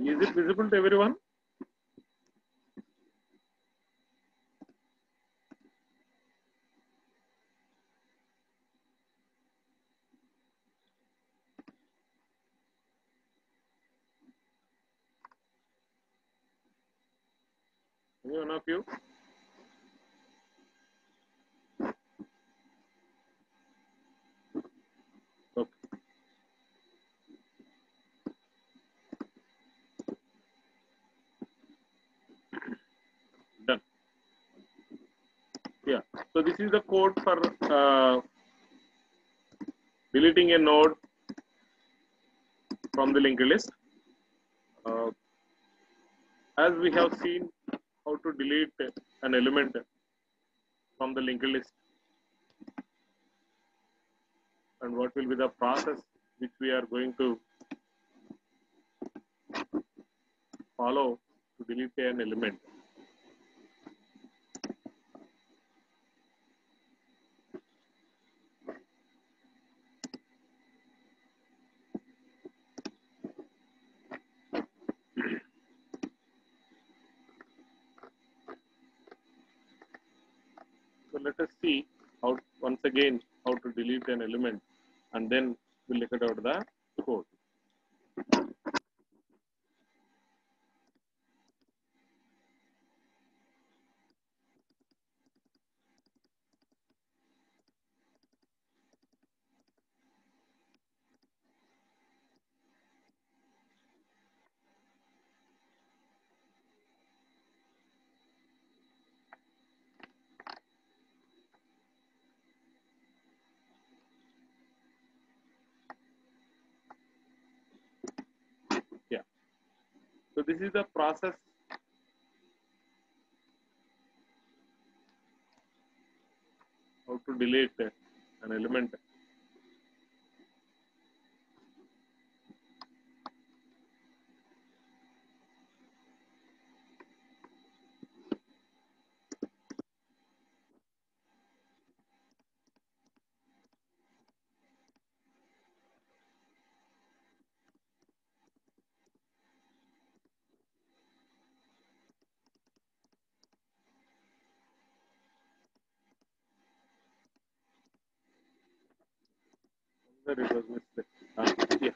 Is it visible to everyone? Any one of you? Okay. Done. Yeah. So this is the code for deleting a node from the linked list. As we have seen how to delete an element from the linked list and what will be the process which we are going to follow to delete an element. So let us see how once again how to delete an element, and then we'll look at out the code. Yeah. So this is the process how to delete an element. There it was mistake. Yeah.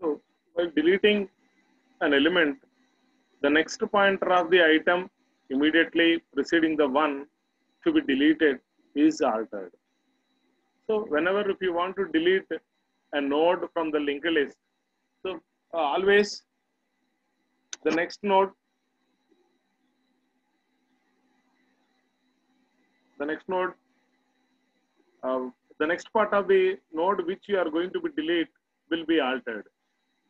So while deleting an element, the next pointer of the item immediately preceding the one to be deleted is altered. So whenever if you want to delete a node from the linked list, so always the next node, the next node, the next part of the node which you are going to be delete will be altered.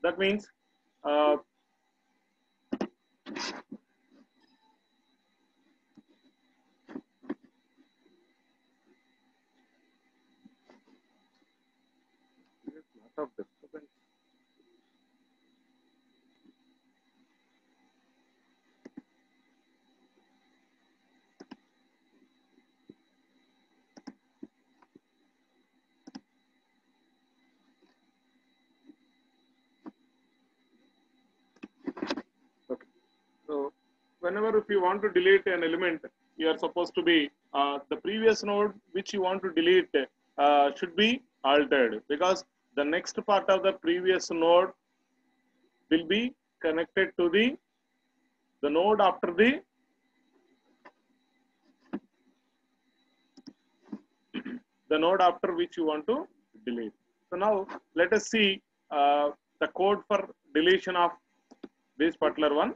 That means uh, lot of disturbance. Okay. So whenever if you want to delete an element, you are supposed to be the previous node which you want to delete should be altered, because the next part of the previous node will be connected to the node after the node after which you want to delete. So now let us see the code for deletion of this particular one.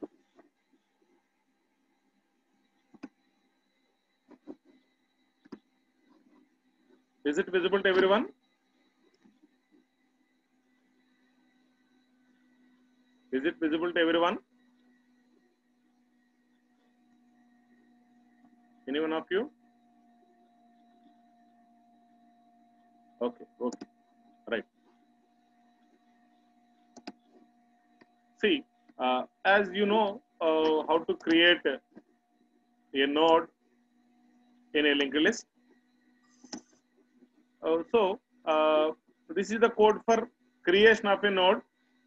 Is it visible to everyone? Is it visible to everyone? Any one of you? Okay, okay, right. See, as you know, how to create a node in a linked list. So this is the code for creation of a node.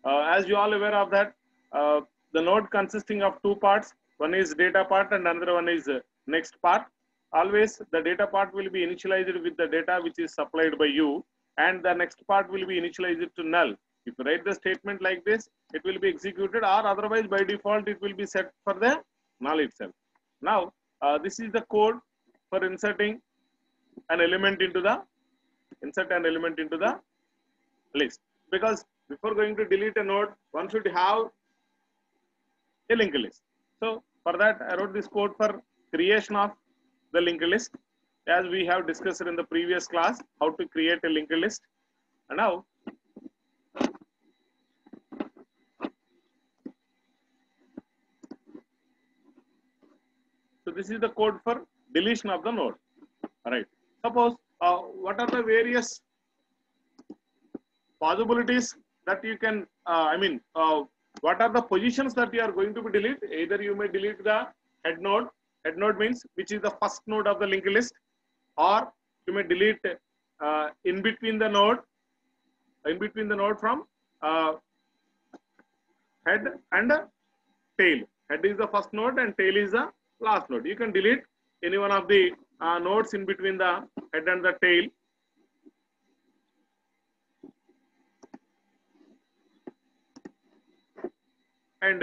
As you all aware of that, the node consisting of two parts. One is data part and another one is next part. Always the data part will be initialized with the data which is supplied by you, and the next part will be initialized to null. If you write the statement like this, it will be executed, or otherwise by default it will be set for the null itself. Now, this is the code for inserting an element into the list, because before going to delete a node, one should have a linked list. So for that, I wrote this code for creation of the linked list, as we have discussed in the previous class how to create a linked list. And now, so this is the code for deletion of the node. All right. Suppose what are the various possibilities that you can, what are the positions that you are going to be delete? Either you may delete the head node. Head node means which is the first node of the linked list, or you may delete in between the node from head and tail. Head is the first node and tail is the last node. You can delete any one of the nodes in between the head and the tail. And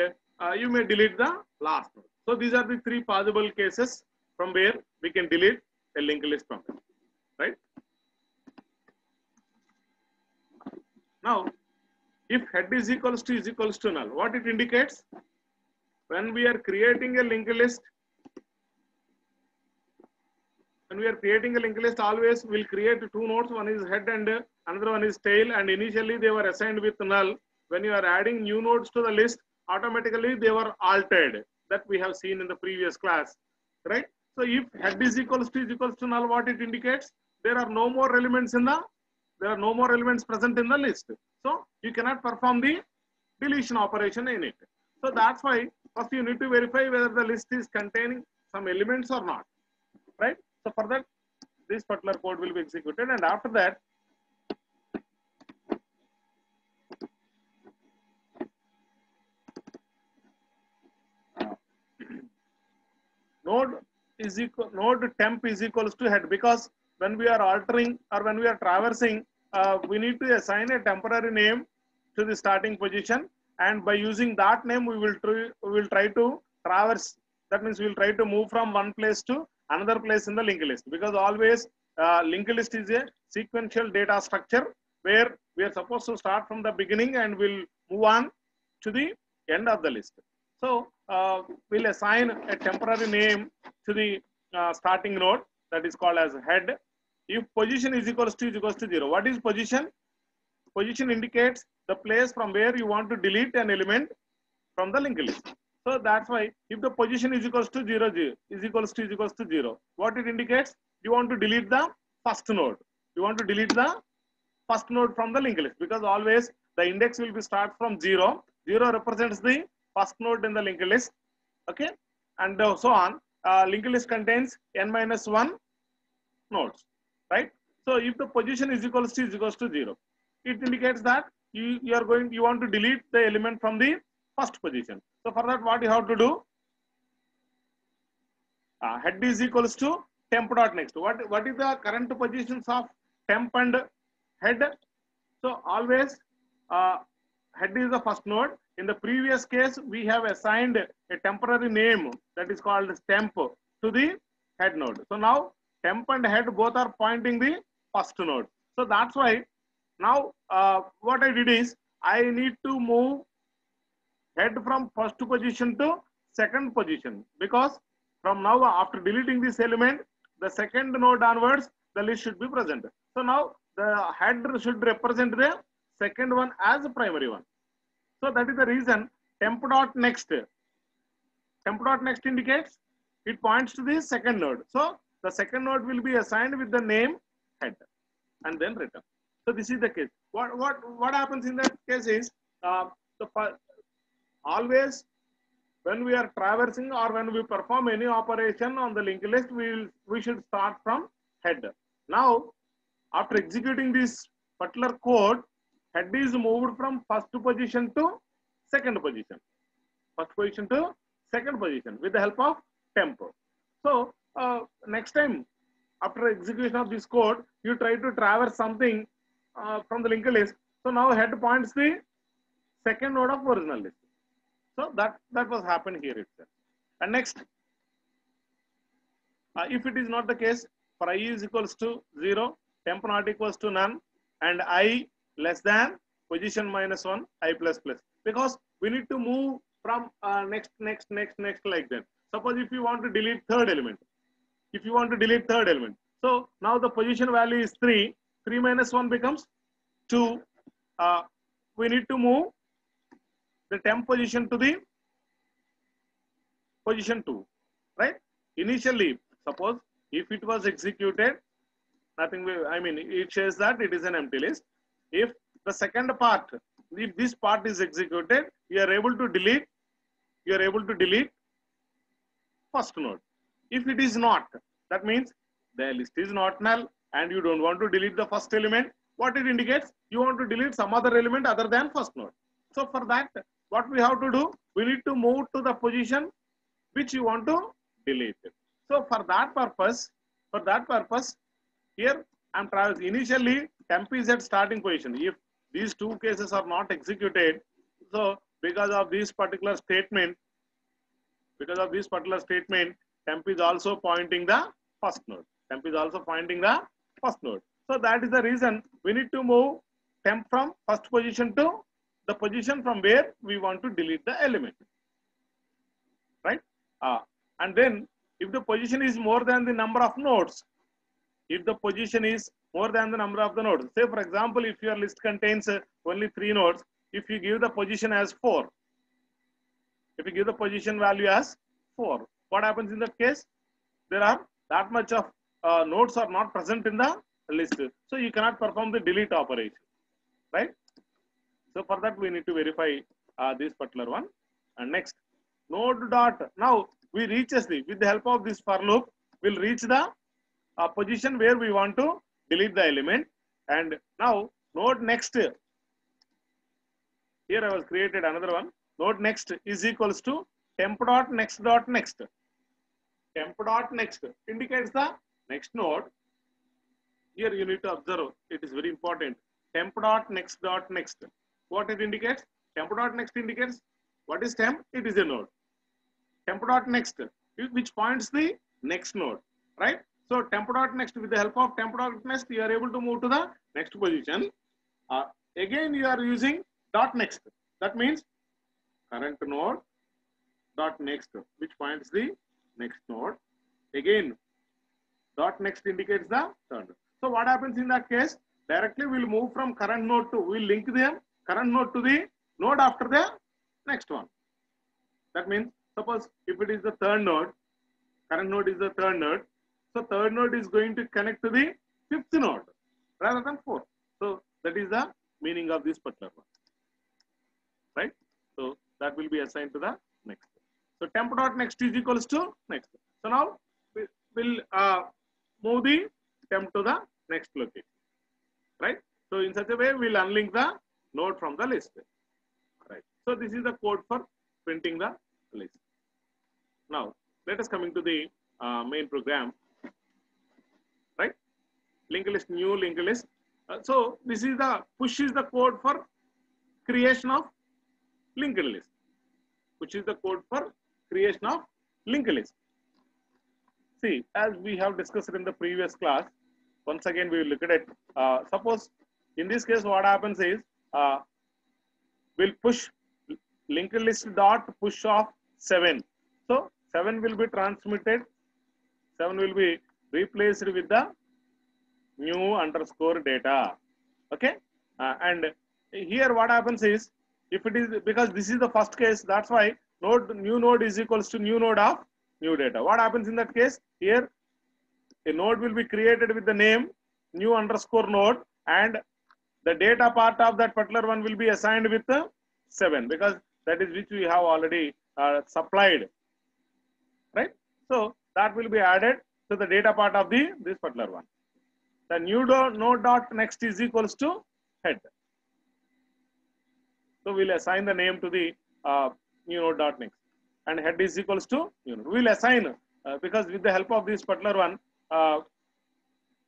you may delete the last node. So these are the three possible cases from where we can delete a linked list from it, right? Now, if head is equals to null, what it indicates? When we are creating a linked list, always we'll create two nodes. One is head and another one is tail. And initially they were assigned with null. When you are adding new nodes to the list, automatically they were altered. That we have seen in the previous class, right? So if head is equals to null, what it indicates? There are no more elements present in the list. So you cannot perform the deletion operation in it. So that's why first you need to verify whether the list is containing some elements or not, right? So for that, this particular code will be executed, and after that, node temp is equals to head, because when we are altering or when we are traversing, we need to assign a temporary name to the starting position, and by using that name we will try to traverse. That means we will try to move from one place to another place in the linked list, because always linked list is a sequential data structure where we are supposed to start from the beginning and we'll move on to the end of the list. So we'll assign a temporary name to the starting node, that is called as head. If position is equals to 0, what is position? Position indicates the place from where you want to delete an element from the linked list. So that's why if the position is equals to 0, what it indicates? You want to delete the first node. You want to delete the first node from the linked list, because always the index will be start from 0. 0 represents the first node in the linked list. Okay, and so on. Linked list contains n-1 nodes, right? So if the position is equals to 0, it indicates that you want to delete the element from the first position. So for that, what you have to do? Head is equals to temp dot next. What is the current positions of temp and head? So always head is the first node. In the previous case, we have assigned a temporary name that is called temp to the head node. So now temp and head both are pointing the first node. So that's why now what I did is I need to move head from first position to second position, because from now after deleting this element, the second node onwards, the list should be present. So now the head should represent the second one as the primary one. So that is the reason temp dot next indicates it points to the second node. So the second node will be assigned with the name head. and then return. So this is the case. What happens in that case is always when we are traversing or when we perform any operation on the linked list, we should start from head. Now, after executing this particular code, head is moved from first position to second position. First position to second position with the help of temp. So next time after execution of this code, you try to traverse something from the linked list. So now head points the second node of original list. So that was happened here itself. And next, if it is not the case, for I is equals to 0, temp not equals to none, and I less than position minus 1, I plus plus. Because we need to move from next like that. Suppose if you want to delete third element. If you want to delete third element. So now the position value is 3. 3 minus 1 becomes 2. We need to move the temp position to the position 2, right? Initially, suppose if it was executed, nothing will, I mean, it says that it is an empty list. If the second part, if this part is executed, you are able to delete first node. If it is not, that means the list is not null and you don't want to delete the first element. What it indicates, you want to delete some other element other than first node. So for that, what we have to do, we need to move to the position which you want to delete it. So for that purpose, here I'm traversing. Initially, temp is at starting position. If these two cases are not executed, so because of this particular statement, temp is also pointing the first node. So that is the reason we need to move temp from first position to the position from where we want to delete the element, right? And then if the position is more than the number of nodes, say for example, if your list contains only 3 nodes, if you give the position as 4, if you give the position value as 4, what happens in that case? There are that much of nodes are not present in the list, so you cannot perform the delete operation, right? So for that we need to verify this particular one. And next, node dot. Now we reaches with the help of this for loop, we'll reach the position where we want to delete the element. And now node next. Here I was created another one. Node next is equals to temp dot next dot next. Temp dot next indicates the next node. Here you need to observe, it is very important. Temp dot next dot next. What it indicates? Temp dot next indicates what is temp? It is a node. Temp dot next, which points the next node, right? So temp dot next, with the help of temp dot next, you are able to move to the next position. Again, you are using dot next. That means current node dot next, which points the next node. Again, dot next indicates the third. So what happens in that case? Directly we'll move from current node to, we'll link the current node to the node after the next one. That means, suppose if it is the third node, current node is the third node. So third node is going to connect to the fifth node rather than fourth. So that is the meaning of this particular one, right? So that will be assigned to the next. So temp dot next is equals to next. So now we'll move the temp to the next location, right? So in such a way, we'll unlink the node from the list, right? So this is the code for printing the list. Now let us coming to the main program, right? Linked list, new linked list. So this is the push is the code for creation of linked list, which is the code for creation of linked list. See, as we have discussed in the previous class, once again we will look at it. Suppose in this case, what happens is we'll push linked list dot push of 7. So 7 will be transmitted. 7 will be replaced with the new underscore data. Okay, and here what happens is, if it is, because this is the first case, that's why new node is equals to new node of new data. What happens in that case? Here a node will be created with the name new underscore node, and the data part of that particular one will be assigned with 7, because that is which we have already supplied, right? So that will be added to the data part of this particular one. The new node dot next is equals to head. So we'll assign the name to the new node dot next, and head is equals to new node. We'll assign because with the help of this particular one,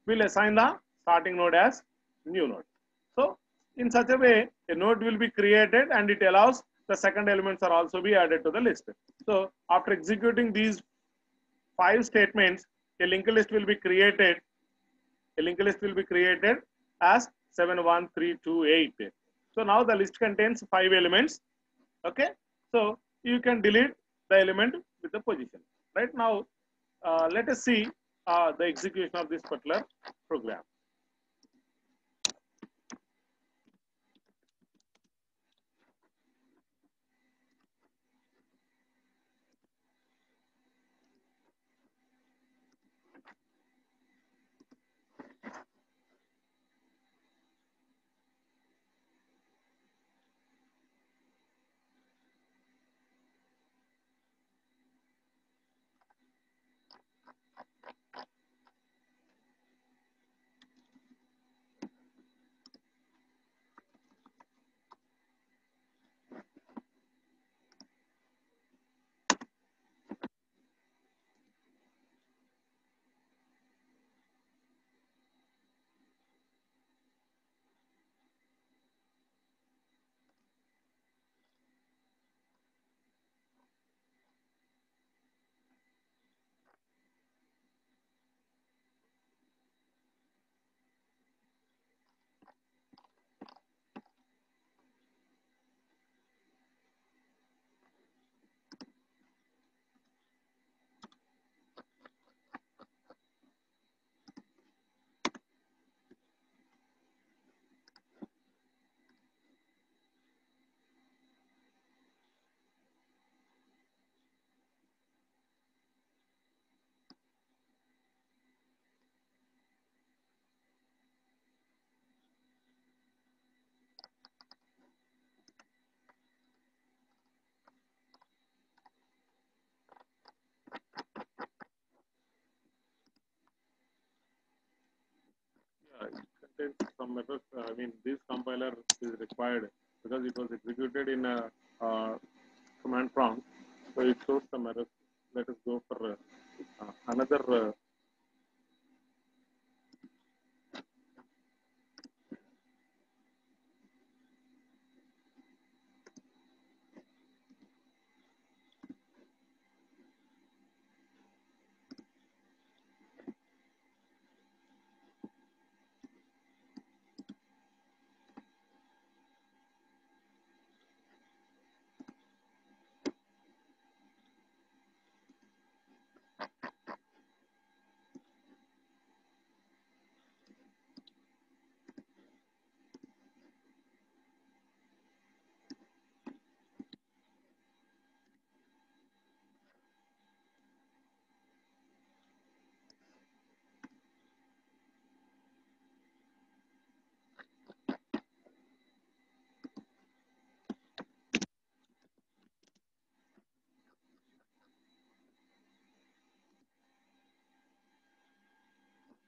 we'll assign the starting node as new node. So in such a way, a node will be created, and it allows the second elements are also be added to the list. So after executing these 5 statements, a linked list will be created. A linked list will be created as 7, 1, 3, 2, 8. So now the list contains 5 elements. Okay. So you can delete the element with the position. Right now, let us see the execution of this particular program. It contains some methods. I mean, this compiler is required because it was executed in a command prompt, so it shows some errors. Let us go for another.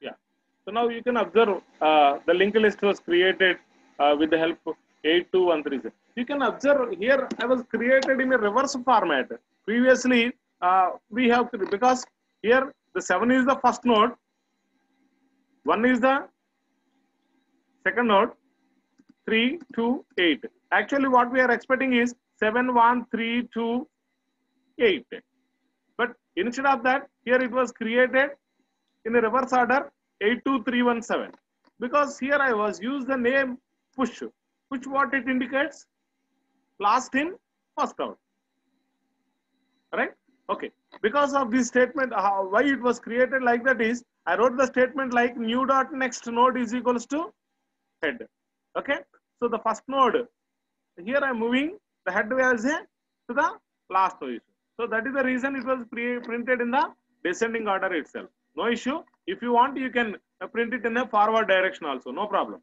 Yeah. So now you can observe the linked list was created with the help of 82137. You can observe here I was created in a reverse format. Previously, we have, because here the 7 is the first node, 1 is the second node, 3, 2, 8. Actually, what we are expecting is 7, 1, 3, 2, 8. But instead of that, here it was created in a reverse order 82317, because here I was used the name push, which what it indicates, last in first out, right? Okay, because of this statement, why it was created like that is, I wrote the statement like new dot next node is equals to head. Okay, so the first node, here I'm moving the head as a to the last position. So that is the reason it was printed in the descending order itself. No issue. If you want, you can print it in a forward direction also, no problem,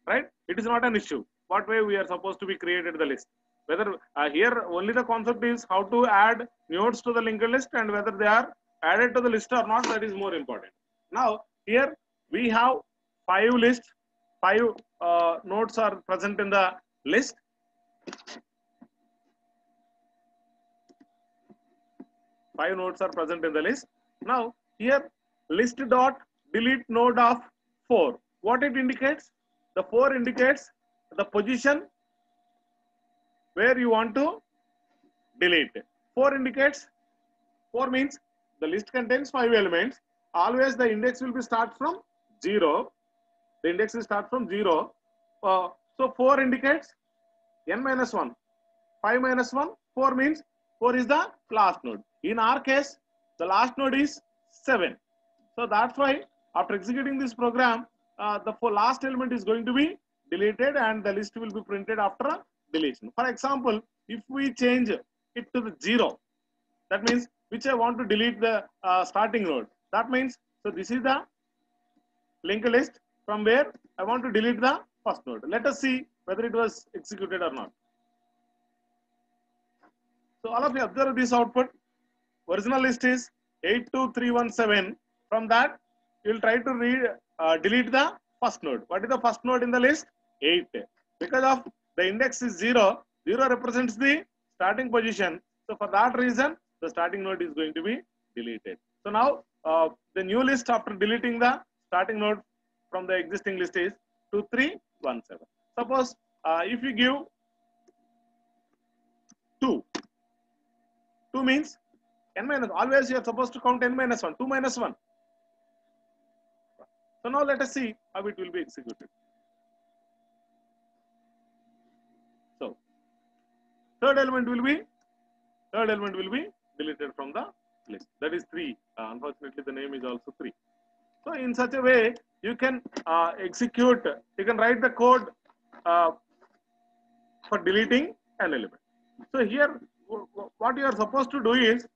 right? It is not an issue. What way we are supposed to be created the list? Whether here only the concept is how to add nodes to the linked list and whether they are added to the list or not, that is more important. Now here we have 5 lists, 5 nodes are present in the list. Five nodes are present in the list. Now here list dot delete node of 4. What it indicates? The 4 indicates the position where you want to delete. 4 indicates, 4 means the list contains 5 elements. Always the index will be start from 0. The index will start from 0. So 4 indicates n minus 1. 5 minus 1, 4 means 4 is the last node. In our case, the last node is 7. So that's why after executing this program, the last element is going to be deleted and the list will be printed after deletion. For example, if we change it to the 0, that means which I want to delete the starting node. That means, so this is the linked list from where I want to delete the first node. Let us see whether it was executed or not. So all of you observe this output. Original list is 82317. From that, you will try to delete the first node. What is the first node in the list? 8. Because of the index is 0, 0 represents the starting position. So for that reason, the starting node is going to be deleted. So now the new list after deleting the starting node from the existing list is 2317. Suppose if you give 2. 2 means n minus, always you are supposed to count n minus 1, 2 minus 1. So now let us see how it will be executed. So third element will be deleted from the list. That is 3. Unfortunately, the name is also 3. So in such a way, you can execute, you can write the code for deleting an element. So here, what you are supposed to do is,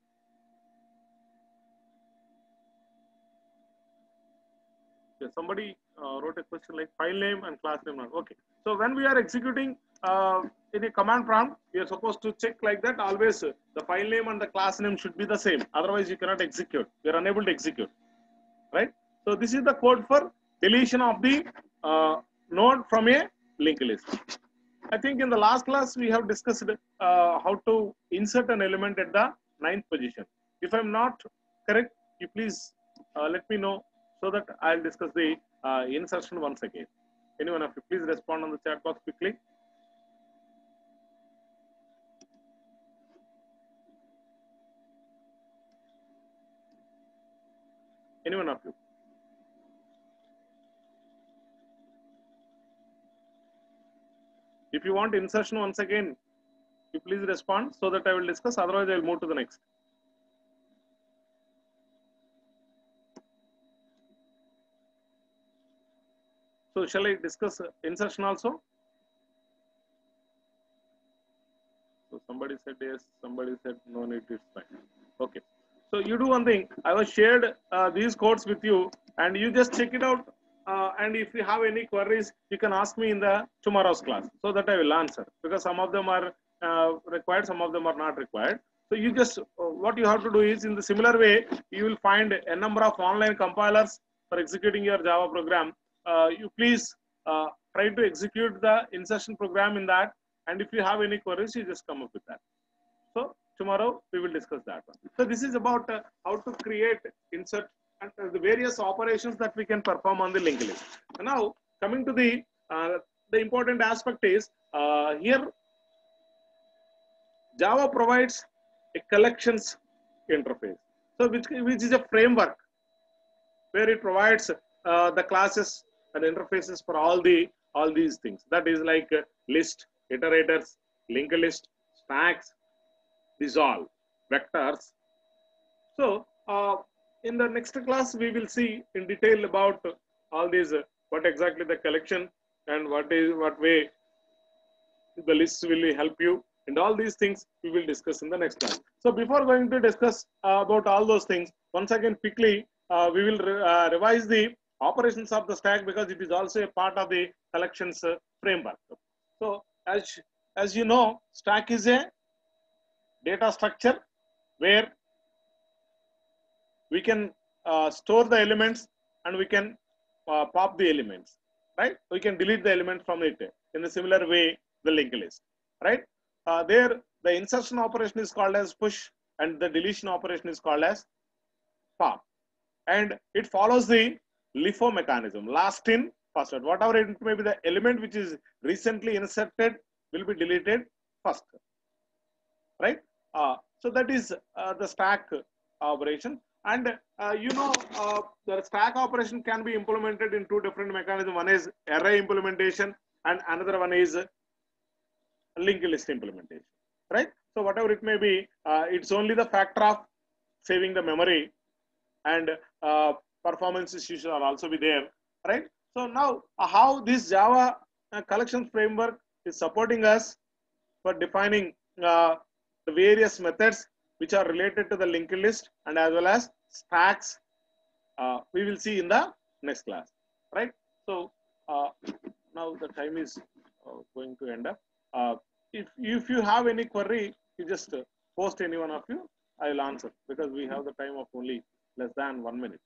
somebody wrote a question like file name and class name. Okay. So when we are executing in a command prompt, we are supposed to check like that. Always the file name and the class name should be the same. Otherwise, you cannot execute. You are unable to execute. Right? So this is the code for deletion of the node from a linked list. I think in the last class we have discussed how to insert an element at the 9th position. If I'm not correct, you please let me know so that I'll discuss the insertion once again. Anyone of you, please respond on the chat box quickly. Anyone of you? If you want insertion once again, you please respond so that I will discuss. Otherwise, I will move to the next. So shall I discuss insertion also? So somebody said yes, somebody said no need, it's fine. Okay. So you do one thing. I was shared these codes with you and you just check it out. And if you have any queries, you can ask me in the tomorrow's class so that I will answer, because some of them are required, some of them are not required. So you just, what you have to do is, in the similar way, you will find a number of online compilers for executing your Java program. You please try to execute the insertion program in that. And if you have any queries, you just come up with that. So tomorrow we will discuss that one. So this is about how to create, insert, and the various operations that we can perform on the linked list. Now coming to the important aspect is here Java provides a collections interface. So which is a framework where it provides the classes and interfaces for all these things. That is like list, iterators, linked list, stacks, dissolve, vectors. So in the next class, we will see in detail about all these, what exactly the collection and what way the lists will help you, and all these things we will discuss in the next class. So before going to discuss about all those things, once again quickly, we will revise the operations of the stack because it is also a part of the collections framework. So as you know, stack is a data structure where we can store the elements and we can pop the elements, right? We can delete the element from it in a similar way, the linked list, right? There, the insertion operation is called as push and the deletion operation is called as pop. And it follows the LIFO mechanism, last in, first out. Whatever it may be, the element which is recently inserted will be deleted first, right? So that is the stack operation. And the stack operation can be implemented in two different mechanisms. One is array implementation and another one is linked list implementation, right? So whatever it may be, it's only the factor of saving the memory and performance issues are also be there, right? So now how this Java collections framework is supporting us for defining the various methods which are related to the linked list and as well as stacks, we will see in the next class, right? So now the time is going to end up. If you have any query, you just post any one of you, I will answer because we have the time of only less than 1 minute.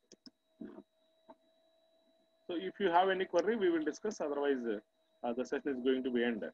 So if you have any query, we will discuss. Otherwise, the session is going to be ended.